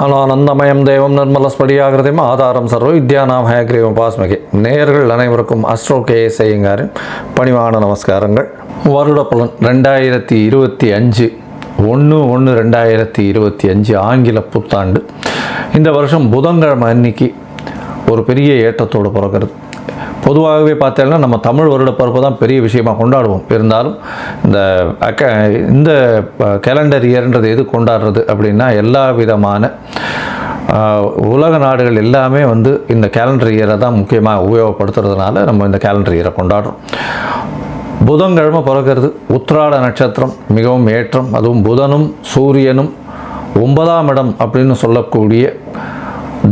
ஞானானந்தமயம் தேவம் நிர்மலஸ்படியாகிருதையும் ஆதாரம் சர்வ வித்யானாம் ஹயக்ரீவம் பாஸ்மகே. நேயர்கள் அனைவருக்கும் அஸ்ட்ரோ கேஎஸ் ஐயங்காரின் பணிவான நமஸ்காரங்கள். வருட பலன் 2025 1/1/2025 ஆங்கில புத்தாண்டு. இந்த வருஷம் புதன்கிழமை அன்னைக்கு ஒரு பெரிய ஏற்றத்தோடு பிறக்கிறது. பொதுவாகவே பார்த்தீங்கன்னா நம்ம தமிழ் வருட பிறப்பு தான் பெரிய விஷயமாக கொண்டாடுவோம். இருந்தாலும் இந்த கேலண்டர் இயர்ன்றது எது கொண்டாடுறது அப்படின்னா, எல்லா விதமான உலக நாடுகள் எல்லாமே இந்த கேலண்டர் இயரை தான் முக்கியமாக உபயோகப்படுத்துறதுனால நம்ம இந்த கேலண்டர் இயரை கொண்டாடுறோம். புதன்கிழமை பிறக்கிறது. உத்திராட நட்சத்திரம் மிகவும் ஏற்றம். அதுவும் புதனும் சூரியனும் 9ஆம் இடம் அப்படின்னு சொல்லக்கூடிய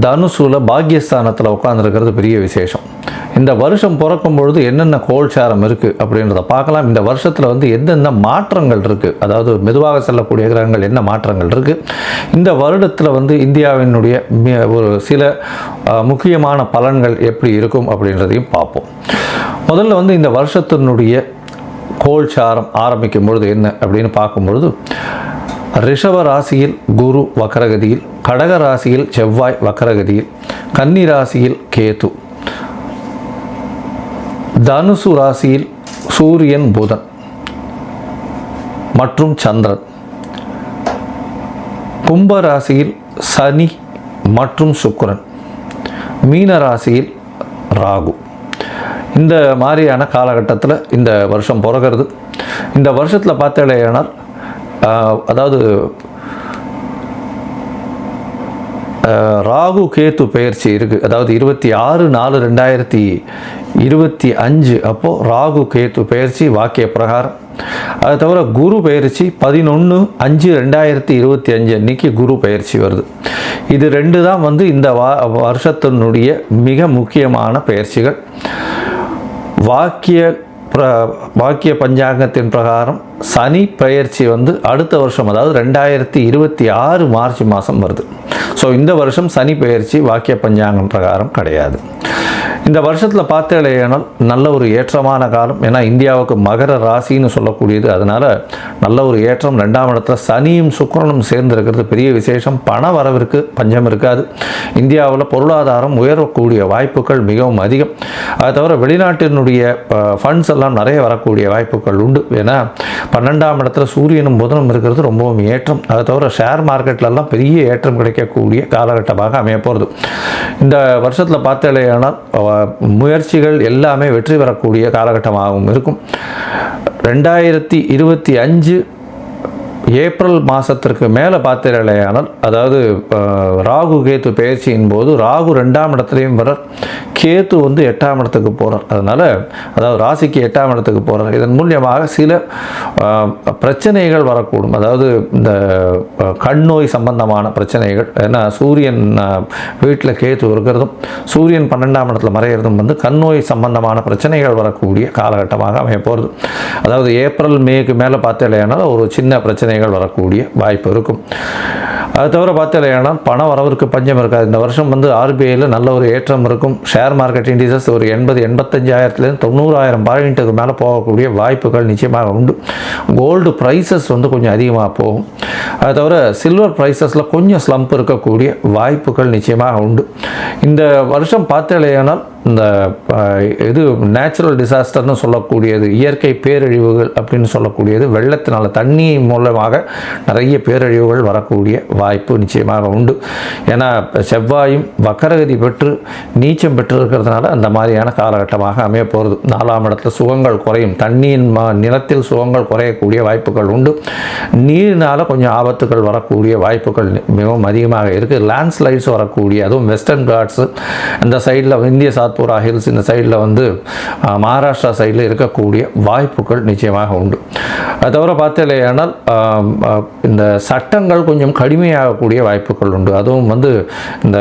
தனுசுல பாக்யஸ்தானத்தில் உட்காந்துருக்கிறது பெரிய விசேஷம். இந்த வருஷம் பிறக்கும் பொழுது என்னென்ன கோல்சாரம் இருக்குது அப்படின்றத பார்க்கலாம். இந்த வருஷத்தில் எந்தெந்த மாற்றங்கள் இருக்குது, அதாவது மெதுவாக செல்லக்கூடிய கிரகங்கள் என்ன மாற்றங்கள் இருக்குது, இந்த வருடத்தில் இந்தியாவினுடைய ஒரு சில முக்கியமான பலன்கள் எப்படி இருக்கும் அப்படின்றதையும் பார்ப்போம். முதல்ல இந்த வருஷத்தினுடைய கோல்சாரம் ஆரம்பிக்கும் பொழுது என்ன அப்படின்னு பார்க்கும்பொழுது, ரிஷப ராசியில் குரு வக்கரகதியில், கடக ராசியில் செவ்வாய் வக்கரகதியில், கன்னி ராசியில் கேது, தனுசு ராசியில் சூரியன் புதன் மற்றும் சந்திரன், கும்ப ராசியில் சனி மற்றும் சுக்கிரன், மீன ராசியில் ராகு. இந்த மாதிரியான காலகட்டத்தில் இந்த வருஷம் பிறக்கிறது. இந்த வருஷத்தில் பார்த்தேனால் அதாவது ராகு கேத்து பெயர்ச்சி இருக்குது. அதாவது 26/4/2025 அப்போது ராகு கேத்து பெயர்ச்சி வாக்கிய பிரகாரம். அது தவிர குரு பெயர்ச்சி 11/5/2025 அன்னைக்கு குரு பெயர்ச்சி வருது. இது ரெண்டு தான் இந்த வருஷத்தினுடைய மிக முக்கியமான பெயர்ச்சிகள். வாக்கிய பஞ்சாங்கத்தின் பிரகாரம் சனி பெயர்ச்சி அடுத்த வருஷம், அதாவது 2026 மார்ச் மாதம் வருது. ஸோ இந்த வருஷம் சனி பெயர்ச்சி வாக்கிய பஞ்சாங்கம் பிரகாரம் கிடையாது. இந்த வருஷத்தில் பார்த்தேனால் நல்ல ஒரு ஏற்றமான காலம். ஏன்னா இந்தியாவுக்கு மகர ராசின்னு சொல்லக்கூடியது, அதனால் நல்ல ஒரு ஏற்றம். 2ஆம் இடத்துல சனியும் சுக்கிரனும் சேர்ந்திருக்கிறது பெரிய விசேஷம். பண வரவிற்கு பஞ்சம் இருக்காது. இந்தியாவில் பொருளாதாரம் உயரக்கூடிய வாய்ப்புகள் மிகவும் அதிகம். அது தவிர வெளிநாட்டினுடைய ஃபண்ட்ஸ் எல்லாம் நிறைய வரக்கூடிய வாய்ப்புகள் உண்டு. ஏன்னா 12ஆம் இடத்துல சூரியனும் புதனும் இருக்கிறது ரொம்பவும் ஏற்றம். அது தவிர ஷேர் மார்க்கெட்லலாம் பெரிய ஏற்றம் கிடைக்கக்கூடிய காலகட்டமாக அமைய போகிறது. இந்த வருஷத்தில் பார்த்தேனால் முயற்சிகள் எல்லாமே வெற்றி பெறக்கூடிய காலகட்டமாகவும் இருக்கும். 2025 ஏப்ரல் மாதத்திற்கு மேலே பார்த்தீர்களேயானால், அதாவது ராகு கேத்து பெயர்ச்சியின் போது ராகு 2ஆம் இடத்துலையும் வரார், கேத்து 8ஆம் இடத்துக்கு போகிறார். அதனால் அதாவது ராசிக்கு 8ஆம் இடத்துக்கு போகிறார். இதன் மூலியமாக சில பிரச்சனைகள் வரக்கூடும். அதாவது இந்த கண் நோய் சம்பந்தமான பிரச்சனைகள். ஏன்னா சூரியன் வீட்டில் கேத்து இருக்கிறதும் சூரியன் 12ஆம் இடத்துல மறைகிறதும் கண் நோய் சம்பந்தமான பிரச்சனைகள் வரக்கூடிய காலகட்டமாக அமைய போகிறது. அதாவது ஏப்ரல் மேக்கு மேலே பார்த்தீங்களேனால் ஒரு சின்ன பிரச்சனைகள் வரக்கூடிய வாய்ப்பு இருக்கும். அது தவிர பார்த்தீங்கன்னா பண வரவிற்கு பஞ்சம் இருக்காது. இந்த வருஷம் ஆர்பிஐயில் நல்ல ஒரு ஏற்றம் இருக்கும். ஷேர் மார்க்கெட் இண்டிசஸ் ஒரு 80-85,000 90,000 பாயிண்ட்டுக்கு மேலே போகக்கூடிய வாய்ப்புகள் நிச்சயமாக உண்டு. கோல்டு ப்ரைஸஸ் கொஞ்சம் அதிகமாக போகும். அது தவிர சில்வர் ப்ரைஸஸில் கொஞ்சம் ஸ்லம்ப் இருக்கக்கூடிய வாய்ப்புகள் நிச்சயமாக உண்டு. இந்த வருஷம் பார்த்தீங்கன்னா இந்த இது நேச்சுரல் டிசாஸ்டர்னு சொல்லக்கூடியது, இயற்கை பேரழிவுகள் அப்படின்னு சொல்லக்கூடியது, வெள்ளத்தினால தண்ணி மூலமாக நிறைய பேரழிவுகள் வரக்கூடிய வாய்ப்பு நிச்சயமாக உண்டு. ஏன்னா செவ்வாயும் வக்கரகதி பெற்று நீச்சம் பெற்று இருக்கிறதுனால அந்த மாதிரியான காலகட்டமாக அமைய போகிறது. 4ஆம் இடத்துல சுகங்கள் குறையும். தண்ணியின் நிலத்தில் சுகங்கள் குறையக்கூடிய வாய்ப்புகள் உண்டு. நீரினால் கொஞ்சம் ஆபத்துகள் வரக்கூடிய வாய்ப்புகள் மிகவும் அதிகமாக இருக்குது. லேண்ட்ஸ்லைட்ஸ் வரக்கூடிய, அதுவும் வெஸ்டர்ன் காட்ஸு அந்த சைடில் இந்திய சாத்பூரா ஹில்ஸ் இந்த சைடில் மகாராஷ்டிரா சைடில் இருக்கக்கூடிய வாய்ப்புகள் நிச்சயமாக உண்டு. அது தவிர பார்த்தீங்கன்னா இந்த சட்டங்கள் கொஞ்சம் கடுமையாகக்கூடிய வாய்ப்புகள் உண்டு. அதுவும் இந்த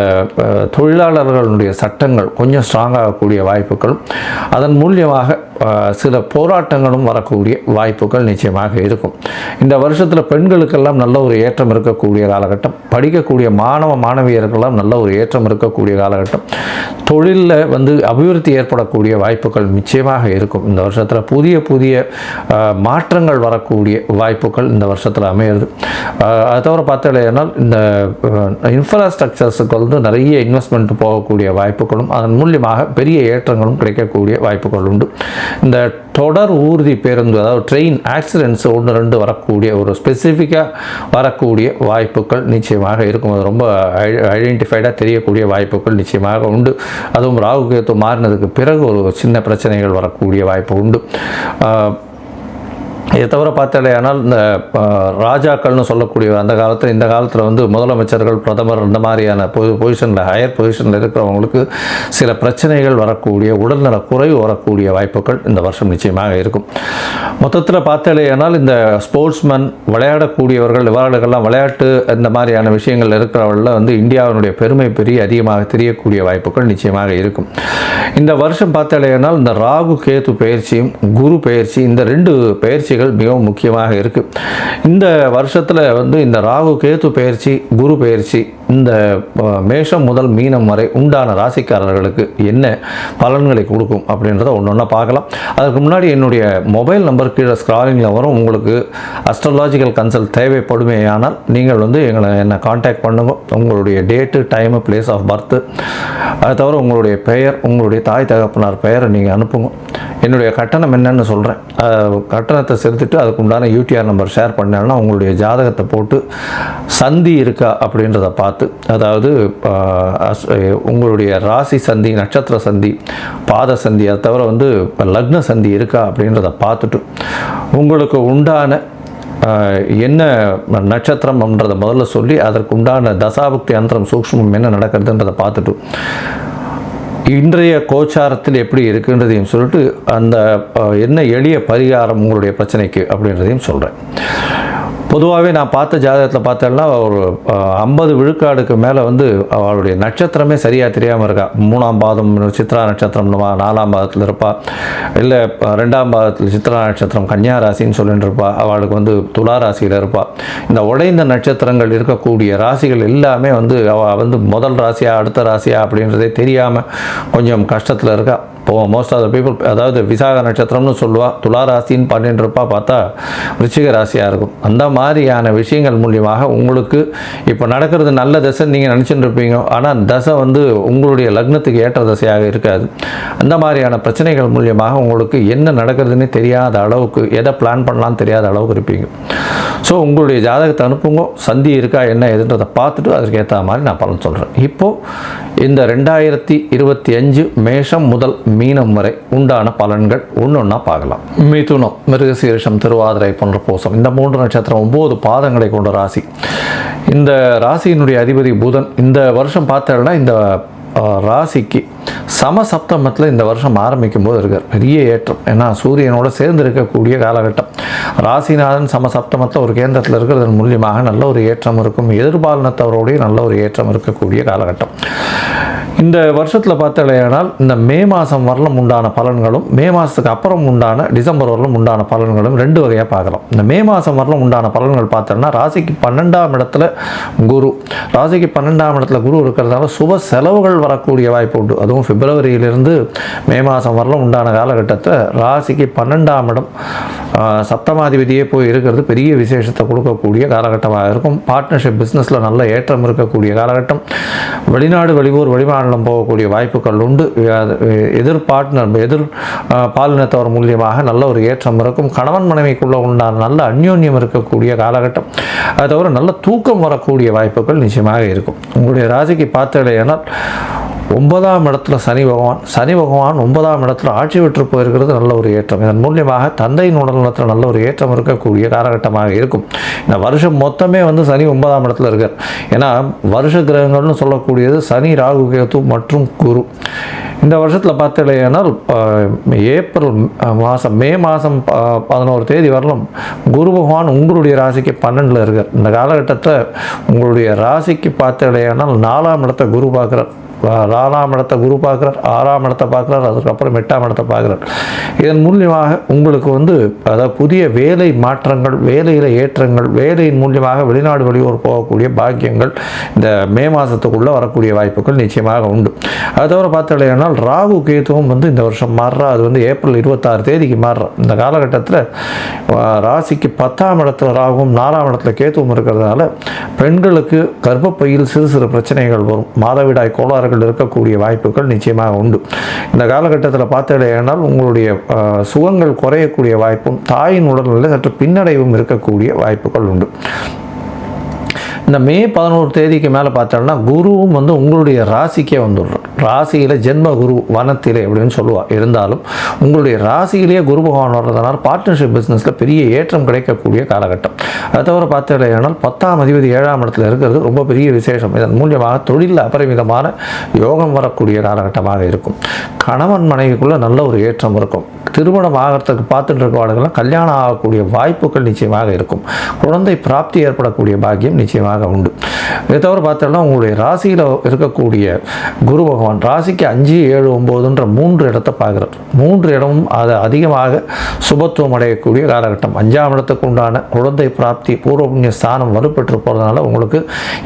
தொழிலாளர்களுடைய சட்டங்கள் கொஞ்சம் ஸ்ட்ராங்காகக்கூடிய வாய்ப்புகளும், அதன் மூலியமாக சில போராட்டங்களும் வரக்கூடிய வாய்ப்புகள் நிச்சயமாக இருக்கும். இந்த வருஷத்தில் பெண்களுக்கெல்லாம் நல்ல ஒரு ஏற்றம் இருக்கக்கூடிய காலகட்டம். படிக்கக்கூடிய மாணவியர்களெல்லாம் நல்ல ஒரு ஏற்றம் இருக்கக்கூடிய காலகட்டம். தொழிலில் அபிவிருத்தி ஏற்படக்கூடிய வாய்ப்புகள் நிச்சயமாக இருக்கும். இந்த வருஷத்தில் புதிய மாற்றங்கள் வரக்கூடிய வாய்ப்புகள் இந்த வருஷத்தில் அமையிறது. அது தவிர பார்த்தீங்கன்னா பார்த்தாலேயானால் இந்த இன்ஃப்ராஸ்ட்ரக்சர்ஸுக்கு வந்து நிறைய இன்வெஸ்ட்மெண்ட் போகக்கூடிய வாய்ப்புகளும் அதன் மூலியமாக பெரிய ஏற்றங்களும் கிடைக்கக்கூடிய வாய்ப்புகள் உண்டு. இந்த தொடர் ஊர்தி பேருந்து, அதாவது ட்ரெயின் ஆக்சிடென்ட்ஸ் 1-2 வரக்கூடிய ஒரு ஸ்பெசிஃபிக்காக வரக்கூடிய வாய்ப்புகள் நிச்சயமாக இருக்கும். அது ரொம்ப ஐடென்டிஃபைடாக தெரியக்கூடிய வாய்ப்புகள் நிச்சயமாக உண்டு. அதுவும் ராகு கேத்து மாறினதுக்கு பிறகு ஒரு சின்ன பிரச்சனைகள் வரக்கூடிய வாய்ப்பு உண்டு. இதை தவிர பார்த்தாலேயானால் இந்த ராஜாக்கள்னு சொல்லக்கூடிய அந்த காலத்தில், இந்த காலத்தில் வந்து முதலமைச்சர்கள், பிரதமர் இந்த மாதிரியான பொசிஷனில், ஹையர் பொசிஷனில் இருக்கிறவங்களுக்கு சில பிரச்சனைகள் வரக்கூடிய, உடல்நல குறைவு வரக்கூடிய வாய்ப்புகள் இந்த வருஷம் நிச்சயமாக இருக்கும். மொத்தத்தில் பார்த்தாலேயானால் இந்த ஸ்போர்ட்ஸ்மேன், விளையாடக்கூடியவர்கள், இவர்களுக்கெல்லாம் விளையாட்டு இந்த மாதிரியான விஷயங்கள் இருக்கிறவர்களில் வந்து இந்தியாவினுடைய பெருமை அதிகமாக தெரியக்கூடிய வாய்ப்புகள் நிச்சயமாக இருக்கும். இந்த வருஷம் பார்த்தாலேயானால் இந்த ராகு கேது பயிற்சியும் குரு பயிற்சி, இந்த 2 பயிற்சிகள் மிகவும் முக்கியமாக இருக்குது. இந்த வருஷத்தில் வந்து இந்த ராகு கேது பயிற்சி, குரு பயிற்சி இந்த மேஷம் முதல் மீனம் வரை உண்டான ராசிக்காரர்களுக்கு என்ன பலன்களை கொடுக்கும் அப்படின்றத ஒன்று பார்க்கலாம். அதுக்கு முன்னாடி என்னுடைய மொபைல் நம்பர் கீழே ஸ்க்ராலிங்கில் வரும். உங்களுக்கு அஸ்ட்ராலாஜிக்கல் கன்சல்ட் தேவைப்படுமேயானால் நீங்கள் வந்து என்னை காண்டாக்ட் பண்ணுங்க. உங்களுடைய date, time, place of birth, அது தவிர உங்களுடைய பெயர், உங்களுடைய தாய் தகப்பனார் பெயரை நீங்கள் அனுப்புங்க. என்னுடைய கட்டணம் என்னன்னு சொல்கிறேன். கட்டணத்தை செலுத்திட்டு அதுக்கு உண்டான யூடிஆர் நம்பர் ஷேர் பண்ணேன்னா உங்களுடைய ஜாதகத்தை போட்டு சந்தி இருக்கா அப்படின்றத பார்த்து, அதாவது உங்களுடைய ராசி சந்தி, நட்சத்திர சந்தி, பாத சந்தி, அதை தவிர வந்து லக்ன சந்தி இருக்கா அப்படின்றத பார்த்துட்டு உங்களுக்கு உண்டான என்ன நட்சத்திரம்ன்றதை முதல்ல சொல்லி அதற்கு உண்டான தசாபுக்தி அந்தரம் சூக்ஷ்மம் என்ன நடக்கிறதுன்றதை பார்த்துட்டு இன்றைய கோச்சாரத்தில் எப்படி இருக்குன்றதையும் சொல்லிட்டு அந்த என்ன எளிய பரிகாரம் உங்களுடைய பிரச்சனைக்கு அப்படின்றதையும் சொல்கிறேன். பொதுவாகவே நான் பார்த்த ஜாதகத்தில் பார்த்தேன்னா ஒரு 50 விழுக்காடுக்கு மேலே வந்து அவளுடைய நட்சத்திரமே சரியாக தெரியாமல் இருக்கா. 3ஆம் பாதம் சித்ரா நட்சத்திரம் 4ஆம் பாதத்தில் இருப்பா, இல்லை 2ஆம் பாதத்தில் சித்ரா நட்சத்திரம் கன்னியா ராசின்னு சொல்லிட்டு இருப்பா, அவளுக்கு வந்து துலா ராசியில் இருப்பாள். இந்த உடைந்த நட்சத்திரங்கள் இருக்கக்கூடிய ராசிகள் எல்லாமே வந்து அவள் வந்து முதல் ராசியா அடுத்த ராசியா அப்படின்றதே தெரியாமல் கொஞ்சம் கஷ்டத்தில் இருக்கா. மோஸ்ட் ஆஃப் த பீப்புள், அதாவது விசாக நட்சத்திரம்னு சொல்லுவாள், துலா ராசின்னு பண்ணிட்டு இருப்பா, பார்த்தா விருச்சிக ராசியாக இருக்கும். அந்த மாதிரியான விஷயங்கள் மூலியமாக உங்களுக்கு இப்போ நடக்கிறது நல்ல தசை நீங்கள் நினச்சிட்டு இருப்பீங்க. ஆனால் தசை வந்து உங்களுடைய லக்னத்துக்கு ஏற்ற தசையாக இருக்காது. அந்த மாதிரியான பிரச்சனைகள் மூலியமாக உங்களுக்கு என்ன நடக்கிறதுன்னு தெரியாத அளவுக்கு, எதை பிளான் பண்ணலான்னு தெரியாத அளவுக்கு இருப்பீங்க. ஸோ உங்களுடைய ஜாதகத்தை அனுப்புங்க, சந்தி இருக்கா என்ன எதுன்றதை பார்த்துட்டு அதற்கு ஏற்ற மாதிரி நான் பலன் சொல்கிறேன். இப்போது இந்த 2025 மேஷம் முதல் மீனம் வரை உண்டான பலன்கள் ஒன்றா பார்க்கலாம். மிதுனம், மிருகசீரிஷம், திருவாதிரை போன்ற பூசம், இந்த 3 நட்சத்திரம் 9 பாதங்களை கொண்ட ராசி. இந்த ராசியினுடைய அதிபதி புதன். இந்த வருஷம் பார்த்தோம்னா இந்த ராசிக்கு சமசப்தமத்தில் இந்த வருஷம் ஆரம்பிக்கும் போது இருக்கார் பெரிய ஏற்றம். ஏன்னா சூரியனோட சேர்ந்து இருக்கக்கூடிய காலகட்டம். ராசிநாதன் சமசப்தமத்தில் ஒரு கேந்திரத்தில் இருக்கிறதன் மூலியமாக நல்ல ஒரு ஏற்றம் இருக்கும். எதிர்பாலினத்தவரோடைய நல்ல ஒரு ஏற்றம் இருக்கக்கூடிய காலகட்டம். இந்த வருஷத்தில் பார்த்தாலேயானால் இந்த மே மாதம் வரலும் உண்டான பலன்களும், மே மாதத்துக்கு அப்புறம் உண்டான டிசம்பர் வரலும் உண்டான பலன்களும் 2 வகையாக பார்க்கலாம். இந்த மே மாதம் வரலும் உண்டான பலன்கள் பார்த்தோம்னா ராசிக்கு 12ஆம் இடத்துல குரு, ராசிக்கு 12ஆம் இடத்துல குரு இருக்கிறதுனால சுப செலவுகள் வரக்கூடிய வாய்ப்பு உண்டு. அதுவும் பிப்ரவரியிலிருந்து மே மாதம் வரலும் உண்டான காலகட்டத்தை ராசிக்கு 12ஆம் இடம் சப்தமாதிபதியே போய் இருக்கிறது பெரிய விசேஷத்தை கொடுக்கக்கூடிய காலகட்டமாக இருக்கும். பார்ட்னர்ஷிப் பிஸ்னஸில் நல்ல ஏற்றம் இருக்கக்கூடிய காலகட்டம். வெளிநாடு, வெளியூர், வெளிமாநிலம் போகக்கூடிய வாய்ப்புகள் உண்டு. எதிர் பாலினத்தவர் மூலியமாக நல்ல ஒரு ஏற்றம் இருக்கும். கணவன் மனைவிக்குள்ள உண்டான நல்ல அந்யோன்யம் இருக்கக்கூடிய காலகட்டம். அது தவிர நல்ல தூக்கம் வரக்கூடிய வாய்ப்புகள் நிச்சயமாக இருக்கும். உங்களுடைய ராசிக்கு பார்த்தேனால் 9ஆம் இடத்துல சனி பகவான் 9ஆம் இடத்துல ஆட்சி பெற்று போயிருக்கிறது நல்ல ஒரு ஏற்றம். இதன் மூலியமாக தந்தையின் உடல்நலத்தில் நல்ல ஒரு ஏற்றம் இருக்கக்கூடிய காலகட்டமாக இருக்கும். இந்த வருஷம் மொத்தமே வந்து சனி 9ஆம் இடத்துல இருக்கார். ஏன்னா வருஷ கிரகங்கள்னு சொல்லக்கூடியது சனி, ராகு, கேது மற்றும் குரு. இந்த வருஷத்தில் பார்த்தீங்கன்னா ஏப்ரல் மாதம், மே மாதம் 11 தேதி வரலும் குரு பகவான் உங்களுடைய ராசிக்கு 12ல் இருக்கார். இந்த காலகட்டத்தில் உங்களுடைய ராசிக்கு பார்த்தீங்கன்னா 4ஆம் இடத்தை குரு பார்க்குறார். 4ஆம் இடத்தை குரு பார்க்குறார், 6ஆம் இடத்தை பார்க்குறார், அதுக்கப்புறம் 8ஆம் இடத்தை பார்க்குறார். இதன் மூலியமாக உங்களுக்கு வந்து அதாவது புதிய வேலை மாற்றங்கள், வேலையில் ஏற்றங்கள், வேலையின் மூலியமாக வெளிநாடு வெளியூர் போகக்கூடிய பாக்கியங்கள் இந்த மே மாதத்துக்குள்ளே வரக்கூடிய வாய்ப்புகள் நிச்சயமாக உண்டு. அது தவிர பார்த்தாலேனால் ராகு கேதுவும் வந்து இந்த வருஷம் மாறுறா. அது வந்து ஏப்ரல் 26 தேதிக்கு மாறுறா. இந்த காலகட்டத்தில் ராசிக்கு 10ஆம் இடத்துல ராகுவும் 4ஆம் இடத்துல கேதுவும் இருக்கிறதுனால பெண்களுக்கு கர்ப்பப்பையில் சிறு சிறு பிரச்சனைகள் வரும், மாதவிடாய் கோளாறுகள் இருக்கக்கூடிய வாய்ப்புகள் நிச்சயமாக உண்டு. இந்த காலகட்டத்தில் பார்த்தீங்கன்னா உங்களுடைய சுகங்கள் குறையக்கூடிய வாய்ப்பும், தாயின் உடல்நிலை சற்று பின்னடைவும் இருக்கக்கூடிய வாய்ப்புகள் உண்டு. இந்த மே 11 தேதிக்கு மேலே பார்த்தோம்னா குருவும் வந்து உங்களுடைய ராசிக்கே வந்துடுறோம். ராசியில் ஜென்ம குரு வனத்திலே அப்படின்னு சொல்லுவாள். இருந்தாலும் உங்களுடைய ராசியிலேயே குரு பகவான் வர்றதுனால பார்ட்னர்ஷிப் பிஸ்னஸில் பெரிய ஏற்றம் கிடைக்கக்கூடிய காலகட்டம். அதை தவிர பார்த்தீங்கன்னா 10ஆம் அதிபதி 7ஆம் இடத்துல இருக்கிறது ரொம்ப பெரிய விசேஷம். இதன் மூலியமாக தொழிலில் அபரிமிதமான யோகம் வரக்கூடிய காலகட்டமாக இருக்கும். கணவன் மனைவிக்குள்ளே நல்ல ஒரு ஏற்றம் இருக்கும். திருமணம் ஆகிறதுக்கு பார்த்துட்டு இருக்கவாளுகள்லாம் கல்யாணம் ஆகக்கூடிய வாய்ப்புகள் நிச்சயமாக இருக்கும். குழந்தை பிராப்தி ஏற்படக்கூடிய பாக்கியம் நிச்சயமாக உண்டு. இதை தவிர பார்த்தோம்னா உங்களுடைய ராசியில் இருக்கக்கூடிய குரு பகவான் ராசிக்கு 5, 7, 9 3 இடத்தை பார்க்குறார். 3 இடமும் அதை அதிகமாக சுபத்துவம் அடையக்கூடிய காலகட்டம். 5ஆம் இடத்துக்கு உண்டான குழந்தை பிராப்தி பூர்வ புண்ணிய ஸ்தானம் வலுப்பெற்று போகிறதுனால உங்களுக்கு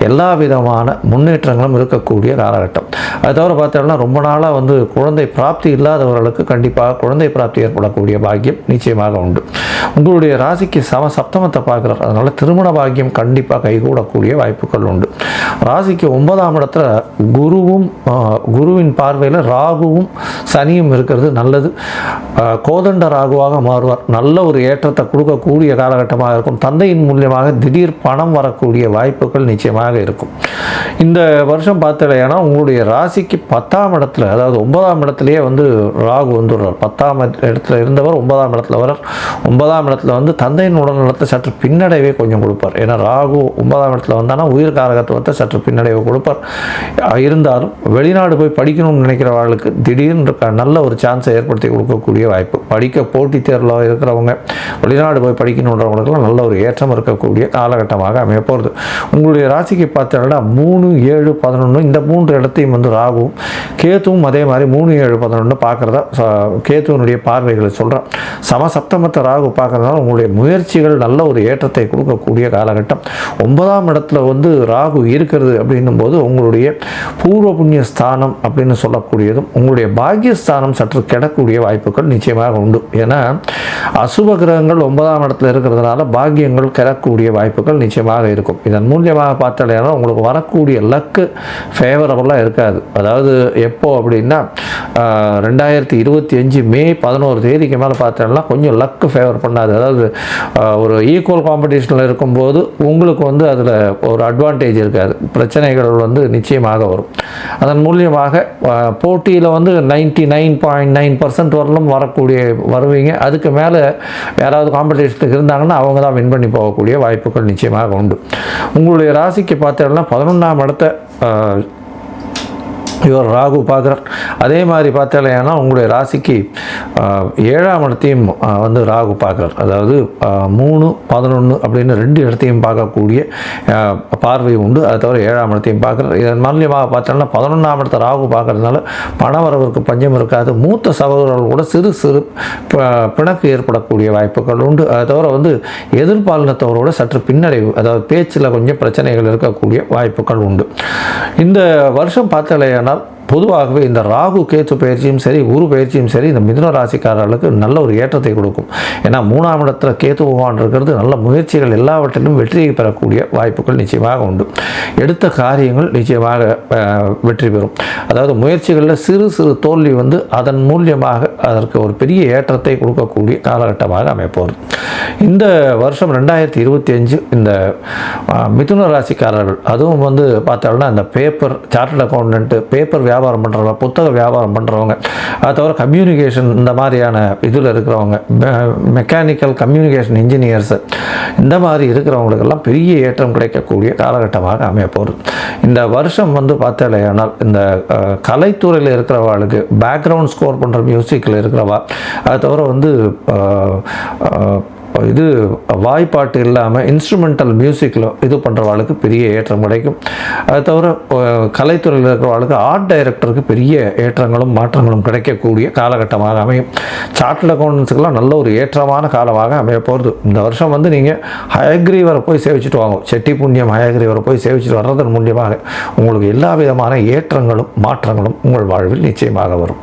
எல்லா விதமான முன்னேற்றங்களும் இருக்கக்கூடிய காலகட்டம். அதை தவிர பார்த்தோம்னா ரொம்ப நாளாக வந்து குழந்தை பிராப்தி இல்லாதவர்களுக்கு கண்டிப்பாக குழந்தை பிராப்தி ஏற்படக்கூடிய பாக்கியம் நிச்சயமாக உண்டு. உங்களுடைய ராசிக்கு சப்தமத்தை பார்க்குறார். அதனால் திருமண பாக்கியம் கண்டிப்பாக கைகூடக்கூடிய வாய்ப்புகள் உண்டு. ராசிக்கு 9ஆம் இடத்துல குருவின் பார்வையில் ராகுவும் சனியும் இருக்கிறது நல்லது. கோதண்ட ராகுவாக மாறுவார். நல்ல ஒரு ஏற்றத்தை கொடுக்கக்கூடிய காலகட்டமாக இருக்கும். தந்தையின் மூலியமாக திடீர் பணம் வரக்கூடிய வாய்ப்புகள் நிச்சயமாக இருக்கும். இந்த வருஷம் பார்த்தீங்கன்னா உங்களுடைய ராசிக்கு 10ஆம் இடத்துல, அதாவது 9ஆம் இடத்துலையே வந்து ராகு வந்துடுறார். 10ஆம் இடத்துல இருந்தவர் 9ஆம் இடத்துல வரார். 9ஆம் இடத்துல வந்து தந்தையின் உடல்நலத்தை சற்று பின்னடைவே கொஞ்சம் கொடுப்பார். ஏன்னா ராகு 9ஆம் இடத்துல வந்தானா உயிர் காரகத்துவத்தை சற்று பின்னடைவு கொடுப்பார். இருந்தாலும் வெளிநாடு போய் படிக்கணும்னு நினைக்கிறவர்களுக்கு திடீர்னு நல்ல ஒரு சான்ஸை ஏற்படுத்தி கொடுக்கக்கூடிய வாய்ப்பு. படிக்க போட்டித் தேர்வில் இருக்கிறவங்க வெளிநாடு போய் படிக்கணுன்றவங்களுக்குலாம் நல்ல ஒரு ஏற்றம் இருக்கக்கூடிய காலகட்டமாக அமைய போகிறது. உங்களுடைய ராசிக்கு பார்த்தீங்கன்னா 3, 7, 11 இந்த 3 இடத்தையும் வந்து ராகுவும் கேத்துவும் அதே மாதிரி 3, 7, 11 பார்க்குறதா கேத்துவனுடைய பார்வைகளை சொல்கிறேன். சப்தமத்தை ராகு பார்க்குறதுனால உங்களுடைய முயற்சிகள் நல்ல ஒரு ஏற்றத்தை கொடுக்கக்கூடிய காலகட்டம். 9ஆம் இடத்துல வந்து ராகு இருக்கிறது அப்படின்னும் போது உங்களுடைய பூர்வ புண்ணிய ஸ்தானம் அப்படின்னு சொல்லக்கூடியதும் உங்களுடைய பாக்கியஸ்தானம் சற்று கெடக்கூடிய வாய்ப்புகள் நிச்சயமாக உண்டு. ஏன்னா அசுப கிரகங்கள் 9ஆம் இடத்துல இருக்கிறதுனால பாக்கியங்கள் கெடக்கூடிய வாய்ப்புகள் நிச்சயமாக இருக்கும். இதன் மூலியமாக பார்த்தாலேனா உங்களுக்கு வரக்கூடிய லக்கு ஃபேவரபுளாக இருக்காது. அதாவது எப்போ அப்படின்னா 2025 மே 11 தேதிக்கு மேலே பார்த்தோம்னா கொஞ்சம் லக்கு ஃபேவர் பண்ணாது. அதாவது ஒரு ஈக்குவல் காம்படிஷனில் இருக்கும்போது உங்களுக்கு வந்து அதில் ஒரு அட்வான்டேஜ் இருக்காது. பிரச்சனைகள் வந்து நிச்சயமாக வரும். அதன் மூலியமாக போட்டியில் வந்து 99.9% வரலும் வருவீங்க. அதுக்கு மேலே யாராவது காம்படிஷனுக்கு இருந்தாங்கன்னா அவங்க தான் வின் பண்ணி போகக்கூடிய வாய்ப்புகள் நிச்சயமாக உண்டு. உங்களுடைய ராசிக்கு பார்த்தோம்னா 11ஆம் இடத்தை இவர் ராகு பார்க்குறார். அதே மாதிரி பார்த்தாலேனா உங்களுடைய ராசிக்கு 7ஆம் இடத்தையும் வந்து ராகு பார்க்குறார். அதாவது 3, 11 அப்படின்னு 2 இடத்தையும் பார்க்கக்கூடிய பார்வை உண்டு. அதை தவிர 7ஆம் இடத்தையும் பார்க்குறார். இதன் மூலியமாக பார்த்தோம்னா 11ஆம் இடத்தை ராகு பார்க்கறதுனால பணவரவிற்கு பஞ்சம் இருக்காது. மூத்த சகோதரர்கள் கூட சிறு சிறு பிணக்கு ஏற்படக்கூடிய வாய்ப்புகள் உண்டு. அதை தவிர வந்து எதிர்பாலினத்தவரோட சற்று பின்னடைவு, அதாவது பேச்சில் கொஞ்சம் பிரச்சனைகள் இருக்கக்கூடிய வாய்ப்புகள் உண்டு. இந்த வருஷம் பார்த்தாலேனா பொதுவாகவே இந்த ராகு கேத்து பயிற்சியும் சரி குரு பயிற்சியும் சரி இந்த மிதுன ராசிக்காரர்களுக்கு நல்ல ஒரு ஏற்றத்தை கொடுக்கும். ஏன்னா 3ஆம் இடத்துல கேத்து பகவான் இருக்கிறது நல்ல முயற்சிகள் எல்லாவற்றிலும் வெற்றியை பெறக்கூடிய வாய்ப்புகள் நிச்சயமாக உண்டு. எடுத்த காரியங்கள் நிச்சயமாக வெற்றி பெறும். அதாவது முயற்சிகளில் சிறு சிறு தோல்வி வந்து அதன் மூலியமாக அதற்கு ஒரு பெரிய ஏற்றத்தை கொடுக்கக்கூடிய காலகட்டமாக அமைப்போகிறது. இந்த வருஷம் 2025 இந்த மிதுன ராசிக்காரர்கள் அதுவும் வந்து பார்த்தோம்னா இந்த பேப்பர் சார்ட்டர்ட் அக்கௌண்டன்ட்டு, பேப்பர் வியாபாரம் பண்ணுறவங்க, புத்தக வியாபாரம் பண்ணுறவங்க, அதை தவிர கம்யூனிகேஷன் இந்த மாதிரியான இதில் இருக்கிறவங்க, மெக்கானிக்கல் கம்யூனிகேஷன் இன்ஜினியர்ஸு இந்த மாதிரி இருக்கிறவங்களுக்கெல்லாம் பெரிய ஏற்றம் கிடைக்கக்கூடிய காலகட்டமாக அமைய போகிறது. இந்த வருஷம் வந்து பார்த்தாலேனால் இந்த கலைத்துறையில் இருக்கிறவர்களுக்கு பேக்ரவுண்ட் ஸ்கோர் பண்ணுற மியூசிக்கில் இருக்கிறவா, அதை தவிர வந்து இது வாய்ப்பாட்டு இல்லாமல் இன்ஸ்ட்ருமெண்டல் மியூசிக்கில் இது பண்ணுறவாளுக்கு பெரிய ஏற்றம் கிடைக்கும். அது தவிர கலைத்துறையில் இருக்கிறவாளுக்கு ஆர்ட் டைரக்டருக்கு பெரிய ஏற்றங்களும் மாற்றங்களும் கிடைக்கக்கூடிய காலகட்டமாக அமையும். சார்ட்டர்ட் அக்கௌண்டன்ஸுக்கெல்லாம் நல்ல ஒரு ஏற்றமான காலமாக அமைய போகிறது. இந்த வருஷம் வந்து நீங்கள் ஹயக்ரீவரை போய் சேவிச்சுட்டு வாங்க. செட்டி புண்ணியம் ஹயக்ரீவரை போய் சேவிச்சுட்டு வர்றதன் மூலியமாக உங்களுக்கு எல்லா விதமான ஏற்றங்களும் மாற்றங்களும் உங்கள் வாழ்வில் நிச்சயமாக வரும்.